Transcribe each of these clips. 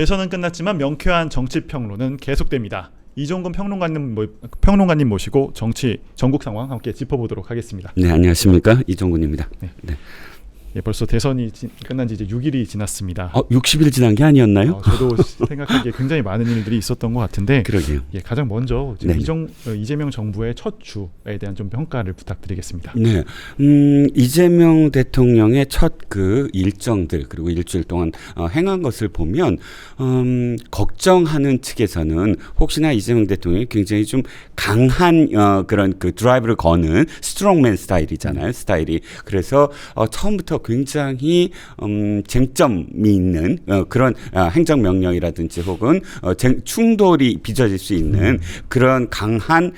대선은 끝났지만 명쾌한 정치 평론은 계속됩니다. 이종근 평론가님 모시고 정치 전국 상황 함께 짚어보도록 하겠습니다. 네, 안녕하십니까, 이종근입니다. 네. 예, 벌써 대선이 끝난 지 이제 6일이 지났습니다. 60일 지난 게 아니었나요? 저도 생각하기에 굉장히 많은 일들이 있었던 것 같은데, 그러게요. 예, 가장 먼저 지금 이재명 정부의 첫 주에 대한 좀 평가를 부탁드리겠습니다. 네, 이재명 대통령의 첫 그 일정들 그리고 일주일 동안 행한 것을 보면 걱정하는 측에서는 혹시나 이재명 대통령이 굉장히 좀 강한 그런 그 드라이브를 거는 스트롱맨 스타일이잖아요. 스타일이. 그래서 처음부터 굉장히 쟁점이 있는 그런 행정명령이라든지 혹은 충돌이 빚어질 수 있는 그런 강한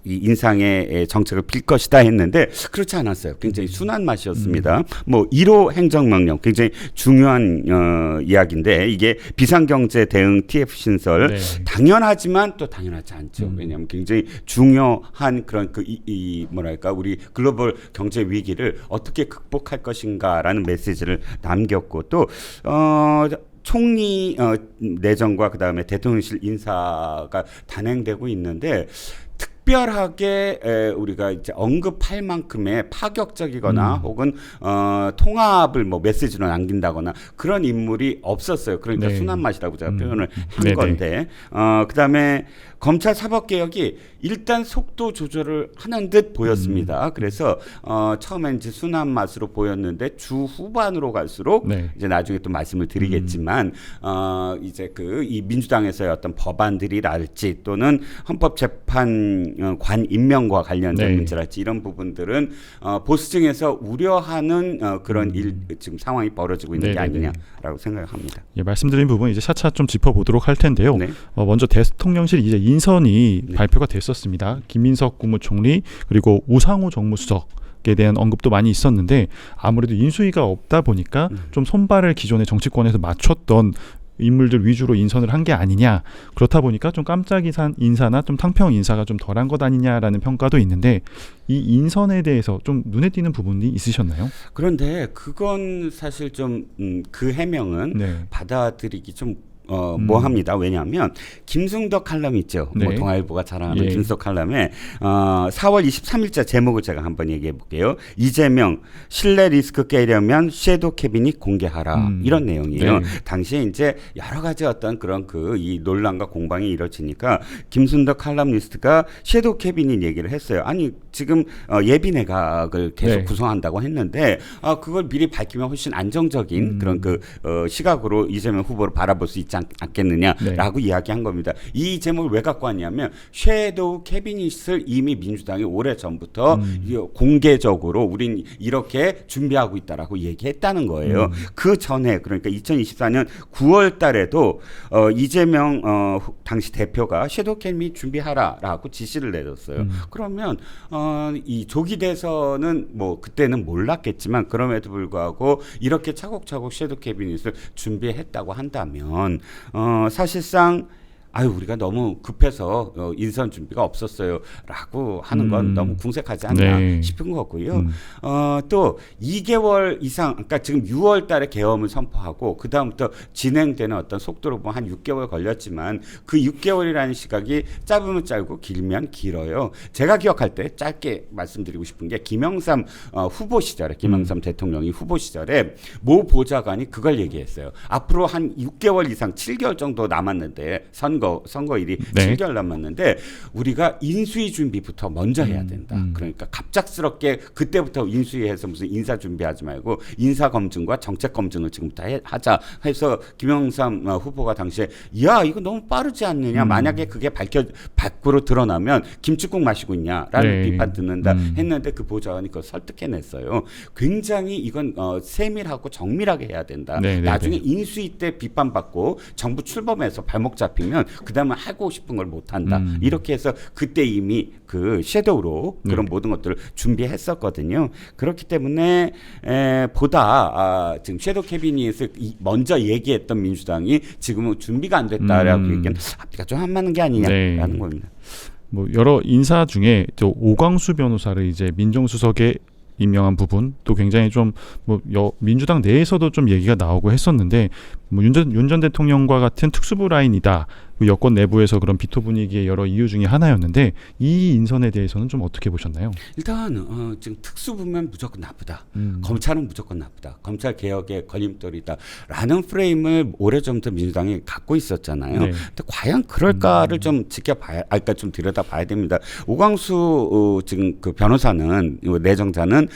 이 인상의 정책을 필 것이다 했는데 그렇지 않았어요. 굉장히 순한 맛이었습니다. 뭐 1호 행정명령 굉장히 중요한 이야기인데 이게 비상경제 대응 TF 신설 네. 당연하지만 또 당연하지 않죠. 왜냐하면 굉장히 중요한 그런 뭐랄까 우리 글로벌 경제 위기를 어떻게 극복할 것인가라는 메시지를 남겼고 또 총리 내정과 그다음에 대통령실 인사가 단행되고 있는데 특별하게 우리가 이제 언급할 만큼의 파격적이거나 혹은 통합을 뭐 메시지로 남긴다거나 그런 인물이 없었어요. 그러니까 네. 순한 맛이라고 제가 표현을 한 네네. 건데 그다음에 검찰 사법개혁이 일단 속도 조절을 하는 듯 보였습니다. 그래서 처음엔 이제 순한 맛으로 보였는데 주 후반으로 갈수록 네. 이제 나중에 또 말씀을 드리겠지만 이제 이 민주당에서의 어떤 법안들이랄지 또는 헌법재판관 임명과 관련된 네. 문제랄지 이런 부분들은 보수층에서 우려하는 그런 지금 상황이 벌어지고 있는 게 네네네. 아니냐라고 생각합니다. 예, 말씀드린 부분 이제 차차 좀 짚어보도록 할 텐데요. 네. 먼저 대통령실 이제 인선이 네. 발표가 됐었습니다. 김민석 국무총리 그리고 우상호 정무수석에 대한 언급도 많이 있었는데 아무래도 인수위가 없다 보니까 좀 손발을 기존의 정치권에서 맞췄던 인물들 위주로 인선을 한 게 아니냐. 그렇다 보니까 좀 깜짝 인사나 좀 탕평 인사가 좀 덜한 것 아니냐라는 평가도 있는데 이 인선에 대해서 좀 눈에 띄는 부분이 있으셨나요? 그런데 그건 사실 좀 그 해명은 네. 받아들이기 좀 뭐합니다. 왜냐하면 김승덕 칼럼 있죠. 네. 뭐 동아일보가 자랑하는 예. 김승덕 칼럼에 4월 23일자 제목을 제가 한번 얘기해 볼게요. 이재명 신뢰 리스크 깨려면 섀도우 캐비닛 공개하라 이런 내용이에요. 네. 당시에 이제 여러 가지 어떤 그런 이 논란과 공방이 이뤄지니까 김승덕 칼럼니스트가 섀도우 캐비닛 얘기를 했어요. 아니 지금 예비내각을 계속 네. 구성한다고 했는데 그걸 미리 밝히면 훨씬 안정적인 그런 시각으로 이재명 후보를 바라볼 수 있지 않겠느냐라고 네. 이야기한 겁니다. 이 제목을 왜 갖고 왔냐면 섀도우 캐비닛을 이미 민주당이 오래 전부터 공개적으로 우린 이렇게 준비하고 있다라고 얘기했다는 거예요. 그 전에 그러니까 2024년 9월 달에도 이재명 당시 대표가 섀도우 캐비닛 준비하라라고 지시를 내렸어요. 그러면 이 조기 대선은 뭐 그때는 몰랐겠지만 그럼에도 불구하고 이렇게 차곡차곡 섀도우 캐비닛을 준비했다고 한다면 사실상 우리가 너무 급해서 인선 준비가 없었어요라고 하는 건 너무 궁색하지 않나 네. 싶은 거고요. 또 2개월 이상, 그러니까 지금 6월 달에 계엄을 선포하고 그 다음부터 진행되는 어떤 속도로 보면 한 6개월 걸렸지만 그 6개월이라는 시각이 짧으면 짧고 길면 길어요. 제가 기억할 때 짧게 말씀드리고 싶은 게 김영삼 후보 시절에 김영삼 대통령이 후보 시절에 모 보좌관이 그걸 얘기했어요. 앞으로 한 6개월 이상 7개월 정도 남았는데 선거일이 네. 7개월 남았는데 우리가 인수위 준비부터 먼저 해야 된다. 그러니까 갑작스럽게 그때부터 인수위해서 무슨 인사 준비하지 말고 인사 검증과 정책 검증을 지금부터 하자 해서 김영삼 후보가 당시에 이거 너무 빠르지 않느냐. 만약에 그게 밖으로 드러나면 김치국 마시고 있냐라는 네. 비판 듣는다 했는데 그 보좌관이 그걸 설득해냈어요. 굉장히 이건 세밀하고 정밀하게 해야 된다. 네, 네, 나중에 네. 인수위 때 비판받고 정부 출범해서 발목 잡히면 그다음에 하고 싶은 걸 못한다. 이렇게 해서 그때 이미 그 섀도우로 그런 모든 것들을 준비했었거든요. 그렇기 때문에 보다 지금 섀도우 캐비닛을 먼저 얘기했던 민주당이 지금은 준비가 안 됐다라고 얘기하는 앞뒤가 좀 안 맞는 게 아니냐라는 네. 겁니다. 뭐 여러 인사 중에 또 오광수 변호사를 이제 민정수석에 임명한 부분 또 굉장히 좀 뭐 민주당 내에서도 좀 얘기가 나오고 했었는데 뭐 윤 전 대통령과 같은 특수부 라인이다. 그 여권 내부에서 그런 비토 분위기의 여러 이유 중에 하나였는데 이 인선에 대해서는 좀 어떻게 보셨나요? 일단 지금 특수부면 무조건 나쁘다. 검찰은 무조건 나쁘다. 검찰 개혁의 걸림돌이다라는 프레임을 오래전부터 민주당이 갖고 있었잖아요. 네. 근데 과연 그럴까를 좀 지켜봐야, 그러니까 좀 들여다봐야 됩니다. 오광수 지금 그 변호사는 내정자는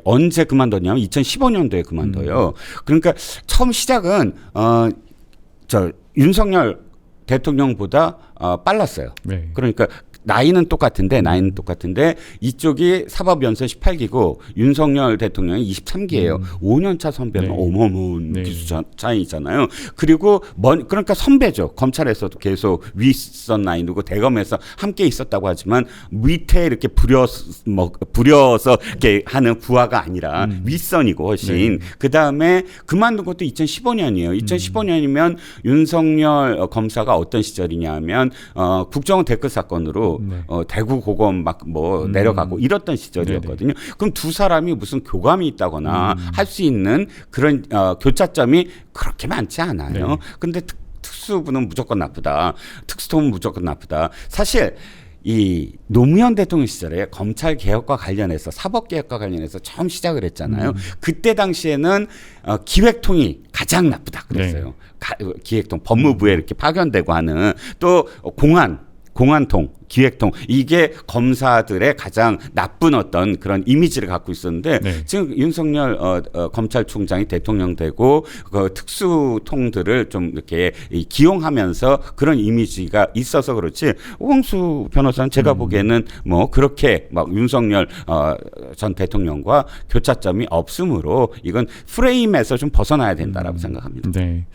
언제 그만뒀냐면 2015년도에 그만둬요. 그러니까 처음 시작은 윤석열 대통령보다 빨랐어요. 네. 그러니까 나이는 똑같은데 이쪽이 사법연수 18기고 윤석열 대통령이 23기예요. 5년차 선배는 네. 어마어마한 네. 기수 차이잖아요. 그리고 그러니까 선배죠. 검찰에서도 계속 윗선 라인이고 대검에서 함께 있었다고 하지만 밑에 이렇게 부려서 이렇게 하는 부하가 아니라 윗선이고 훨씬. 네. 그 다음에 그만둔 것도 2015년이에요. 2015년이면 윤석열 검사가 어떤 시절이냐면 국정원 댓글 사건으로 네. 대구 고검 막 내려가고 이랬던 시절이었거든요. 그럼 두 사람이 무슨 교감이 있다거나 할 수 있는 그런 교차점이 그렇게 많지 않아요. 네. 근데 특수부는 무조건 나쁘다. 특수통은 무조건 나쁘다. 사실 이 노무현 대통령 시절에 검찰 개혁과 관련해서 사법 개혁과 관련해서 처음 시작을 했잖아요. 그때 당시에는 기획통이 가장 나쁘다 그랬어요. 네. 기획통 법무부에 이렇게 파견되고 하는 또 공안통, 기획통 이게 검사들의 가장 나쁜 어떤 그런 이미지를 갖고 있었는데 네. 지금 윤석열 검찰총장이 대통령 되고 그 특수통들을 좀 이렇게 기용하면서 그런 이미지가 있어서 그렇지 오광수 변호사는 제가 보기에는 뭐 그렇게 막 윤석열 전 대통령과 교차점이 없으므로 이건 프레임에서 좀 벗어나야 된다라고 생각합니다. 네.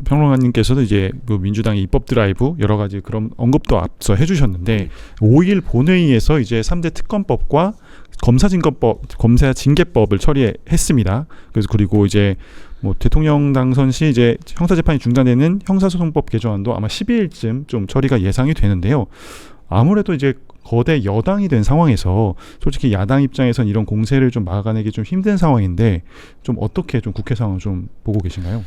평론가님께서도 이제 그 민주당의 입법 드라이브 여러 가지 그런 언급도 앞서 해주셨는데 5일 본회의에서 이제 3대 특검법과 검사징계법을 처리했습니다. 그래서 그리고 이제 뭐 대통령 당선 시 이제 형사재판이 중단되는 형사소송법 개정안도 아마 12일쯤 좀 처리가 예상이 되는데요. 아무래도 이제 거대 여당이 된 상황에서 솔직히 야당 입장에선 이런 공세를 좀 막아내기 좀 힘든 상황인데 좀 어떻게 좀 국회 상황을 좀 보고 계신가요?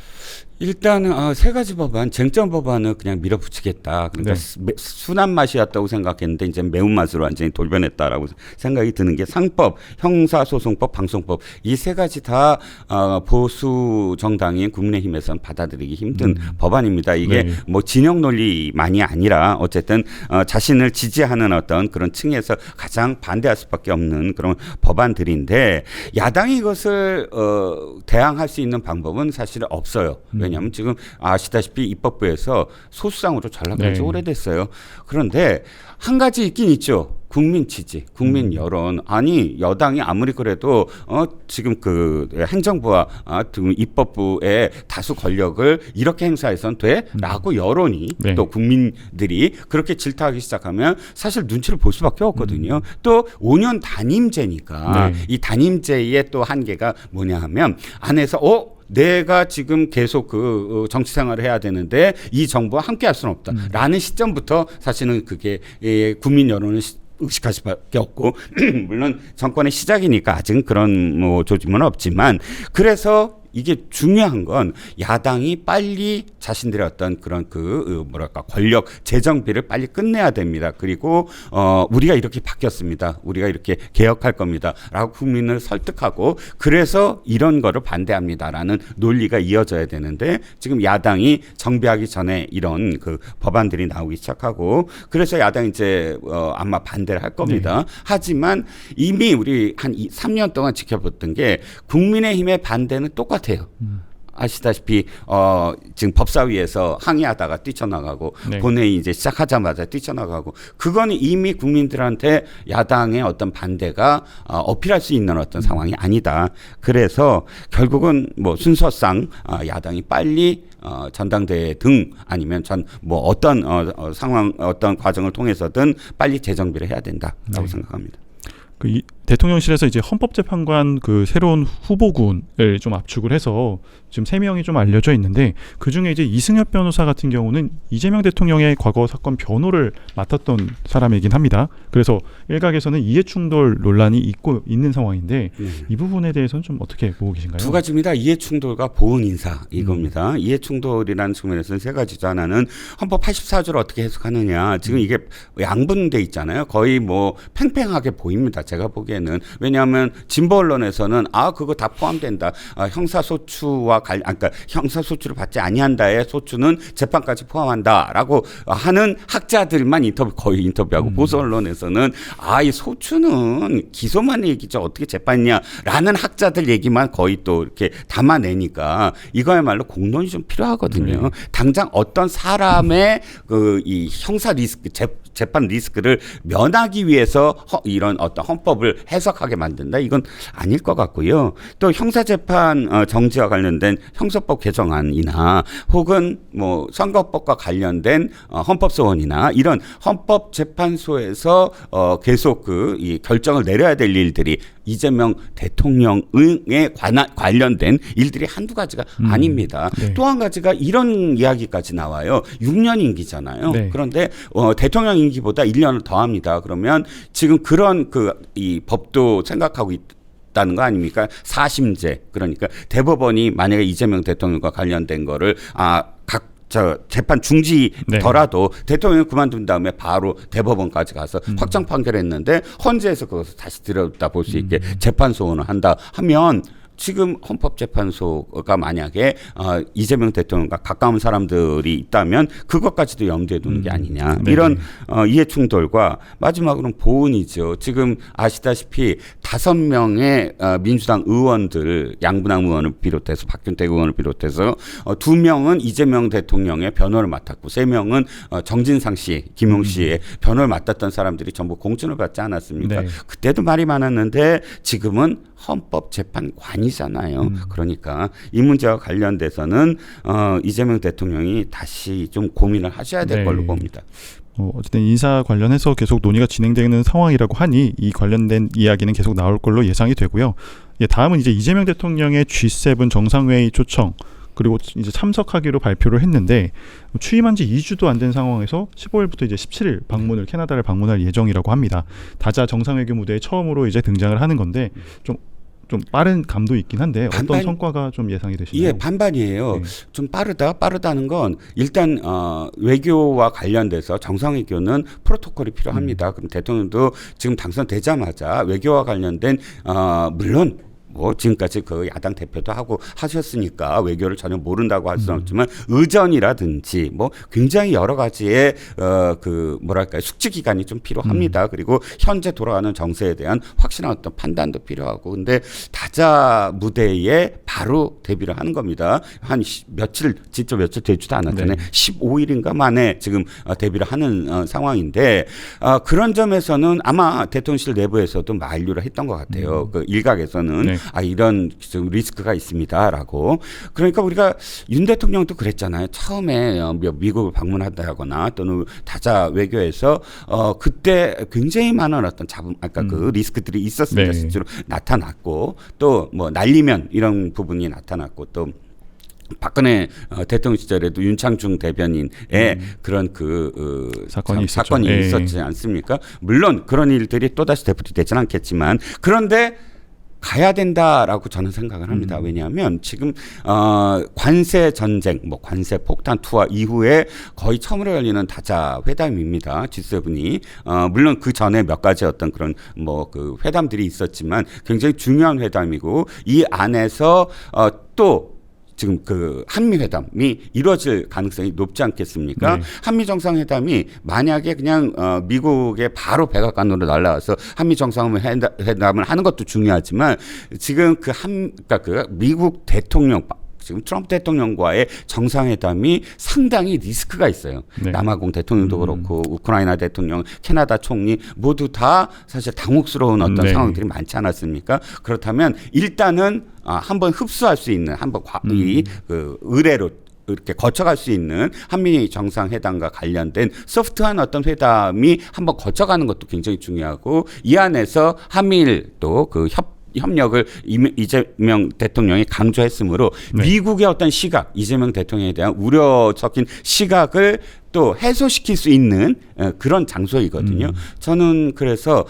일단은 세 가지 법안, 쟁점 법안을 그냥 밀어붙이겠다. 그러니까 네. 순한 맛이었다고 생각했는데 이제 매운맛으로 완전히 돌변했다라고 생각이 드는 게 상법, 형사소송법, 방송법 이 세 가지 다 보수 정당인 국민의힘에서는 받아들이기 힘든 법안입니다. 이게 네. 뭐 진영 논리만이 아니라 어쨌든 자신을 지지하는 어떤 그런 층에서 가장 반대할 수밖에 없는 그런 법안들인데 야당이 이것을 대항할 수 있는 방법은 사실 없어요. 왜냐하면 지금 아시다시피 입법부에서 소수상으로 전락한 지 네. 오래됐어요. 그런데 한 가지 있긴 있죠. 국민 지지, 국민 여론. 아니 여당이 아무리 그래도 지금 그 행정부와 입법부의 다수 권력을 이렇게 행사해서는 돼라고 여론이 네. 또 국민들이 그렇게 질타하기 시작하면 사실 눈치를 볼 수밖에 없거든요. 또 5년 단임제니까 네. 이 단임제의 또 한계가 뭐냐 하면 안에서 내가 지금 계속 그 정치 생활을 해야 되는데 이 정부와 함께 할 수는 없다라는 시점부터 사실은 그게 국민 여론을 의식할 수밖에 없고 물론 정권의 시작이니까 아직은 그런 뭐 조짐은 없지만 그래서 이게 중요한 건 야당이 빨리 자신들의 어떤 그런 권력 재정비를 빨리 끝내야 됩니다. 그리고 우리가 이렇게 바뀌었습니다. 우리가 이렇게 개혁할 겁니다라고 국민을 설득하고 그래서 이런 거를 반대합니다라는 논리가 이어져야 되는데 지금 야당이 정비하기 전에 이런 그 법안들이 나오기 시작하고 그래서 야당이 이제 아마 반대를 할 겁니다. 네. 하지만 이미 우리 한 3년 동안 지켜봤던 게 국민의힘의 반대는 똑같아요. 아시다시피 지금 법사위에서 항의하다가 뛰쳐나가고 네. 본회의 이제 시작하자마자 뛰쳐나가고 그거는 이미 국민들한테 야당의 어떤 반대가 어필할 수 있는 어떤 상황이 아니다. 그래서 결국은 뭐 순서상 야당이 빨리 전당대회 등 아니면 뭐 어떤 상황 어떤 과정을 통해서든 빨리 재정비를 해야 된다라고 네. 생각합니다. 대통령실에서 이제 헌법재판관 그 새로운 후보군을 좀 압축을 해서 지금 3명이 좀 알려져 있는데 그 중에 이제 이승엽 변호사 같은 경우는 이재명 대통령의 과거 사건 변호를 맡았던 사람이긴 합니다. 그래서 일각에서는 이해충돌 논란이 있는 상황인데 이 부분에 대해서는 좀 어떻게 보고 계신가요? 두 가지입니다. 이해충돌과 보훈 인사 이겁니다. 이해충돌이라는 측면에서는 세 가지죠. 하나는 헌법 84조를 어떻게 해석하느냐. 지금 이게 양분돼 있잖아요. 거의 뭐 팽팽하게 보입니다. 제가 보기에는. 왜냐하면 진보 언론에서는 그거 다 포함된다. 형사소추와 그러니까 형사소추를 받지 아니한다의 소추는 재판까지 포함한다라고 하는 학자들만 거의 인터뷰하고 보수 언론에서는 이 소추는 기소만 얘기죠. 어떻게 재판이냐라는 학자들 얘기만 거의 또 이렇게 담아내니까 이거야말로 공론이 좀 필요하거든요. 당장 어떤 사람의 이 형사 리스크 재판 리스크를 면하기 위해서 이런 어떤 헌법을 해석하게 만든다. 이건 아닐 것 같고요. 또 형사재판 정지와 관련된 형사법 개정안이나 혹은 뭐 선거법과 관련된 헌법소원이나 이런 헌법재판소에서 계속 이 결정을 내려야 될 일들이 이재명 대통령에 관련된 일들이 한두 가지가 아닙니다. 네. 또 한 가지가 이런 이야기까지 나와요. 6년 임기잖아요. 네. 그런데 대통령 임기보다 1년을 더합니다. 그러면 지금 그런 이 법도 생각하고 있다는 거 아닙니까? 사심제. 그러니까 대법원이 만약에 이재명 대통령과 관련된 거를 재판 중지더라도 대통령이 그만둔 다음에 바로 대법원까지 가서 확정 판결했는데 헌재에서 그것을 다시 들여다 볼 수 있게 재판 소원을 한다 하면 지금 헌법재판소가 만약에 이재명 대통령과 가까운 사람들이 있다면 그것까지도 염두에 두는 게 아니냐. 이런 이해충돌과 마지막으로는 보훈이죠. 지금 아시다시피 5명의 민주당 의원들, 양분당 의원을 비롯해서 박균택 의원을 비롯해서 2명은 이재명 대통령의 변호를 맡았고 3명은 정진상 씨, 김용 씨의 변호를 맡았던 사람들이 전부 공천을 받지 않았습니까? 네. 그때도 말이 많았는데 지금은 헌법재판관이잖아요. 그러니까 이 문제와 관련돼서는 이재명 대통령이 다시 좀 고민을 하셔야 될 걸로 봅니다. 어쨌든 인사 관련해서 계속 논의가 진행되는 상황이라고 하니 이 관련된 이야기는 계속 나올 걸로 예상이 되고요. 다음은 이제 이재명 대통령의 G7 정상회의 초청 그리고 이제 참석하기로 발표를 했는데 취임한 지 2주도 안 된 상황에서 15일부터 이제 17일 캐나다를 방문할 예정이라고 합니다. 다자 정상회교 무대에 처음으로 이제 등장을 하는 건데 좀 빠른 감도 있긴 한데 어떤 성과가 좀 예상이 되시나요? 예, 반반이에요. 네. 좀 빠르다는 건 일단 외교와 관련돼서 정상회교는 프로토콜이 필요합니다. 그럼 대통령도 지금 당선되자마자 외교와 관련된 물론 뭐 지금까지 그 야당 대표도 하고 하셨으니까 외교를 전혀 모른다고 할 수는 없지만 의전이라든지 뭐 굉장히 여러 가지의 숙지 기간이 좀 필요합니다. 그리고 현재 돌아가는 정세에 대한 확실한 어떤 판단도 필요하고 근데 다자 무대에 바로 데뷔를 하는 겁니다. 한 며칠 되지도 않았잖아요. 네. 15일인가 만에 지금 데뷔를 하는 상황인데 그런 점에서는 아마 대통령실 내부에서도 만류를 했던 것 같아요. 그 일각에서는. 네. 이런 리스크가 있습니다라고. 그러니까 우리가 윤 대통령도 그랬잖아요. 처음에 미국을 방문한다거나 또는 다자 외교에서 그때 굉장히 많은 어떤 그 리스크들이 있었습니다. 네. 실제로 나타났고 또 뭐 날리면 이런 부분이 나타났고 또 박근혜 대통령 시절에도 윤창중 대변인의 그런 사건이 있었지 않습니까? 물론 그런 일들이 또다시 되풀이되지는 않겠지만 그런데 가야 된다라고 저는 생각을 합니다. 왜냐하면 지금 관세 전쟁, 관세 폭탄 투하 이후에 거의 처음으로 열리는 다자 회담입니다. G7이 물론 그 전에 몇 가지 어떤 그런 그 회담들이 있었지만 굉장히 중요한 회담이고 이 안에서 또 지금 그 한미회담이 이루어질 가능성이 높지 않겠습니까? 네. 한미정상회담이 만약에 그냥 미국에 바로 백악관으로 날아와서 한미정상회담을 하는 것도 중요하지만 지금 그러니까 미국 대통령 지금 트럼프 대통령과의 정상회담이 상당히 리스크가 있어요. 네. 남아공 대통령도 그렇고 우크라이나 대통령, 캐나다 총리 모두 다 사실 당혹스러운 어떤 상황들이 많지 않았습니까? 그렇다면 일단은 한번 흡수할 수 있는 한번 의뢰로 이렇게 거쳐갈 수 있는 한미 정상회담과 관련된 소프트한 어떤 회담이 한번 거쳐가는 것도 굉장히 중요하고 이 안에서 한미일 또 그 협력을 이재명 대통령이 강조했으므로 네. 미국의 어떤 시각, 이재명 대통령에 대한 우려적인 시각을 또 해소시킬 수 있는 그런 장소이거든요. 저는 그래서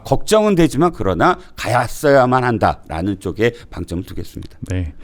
걱정은 되지만 그러나 갔어야만 한다라는 쪽에 방점을 두겠습니다. 네.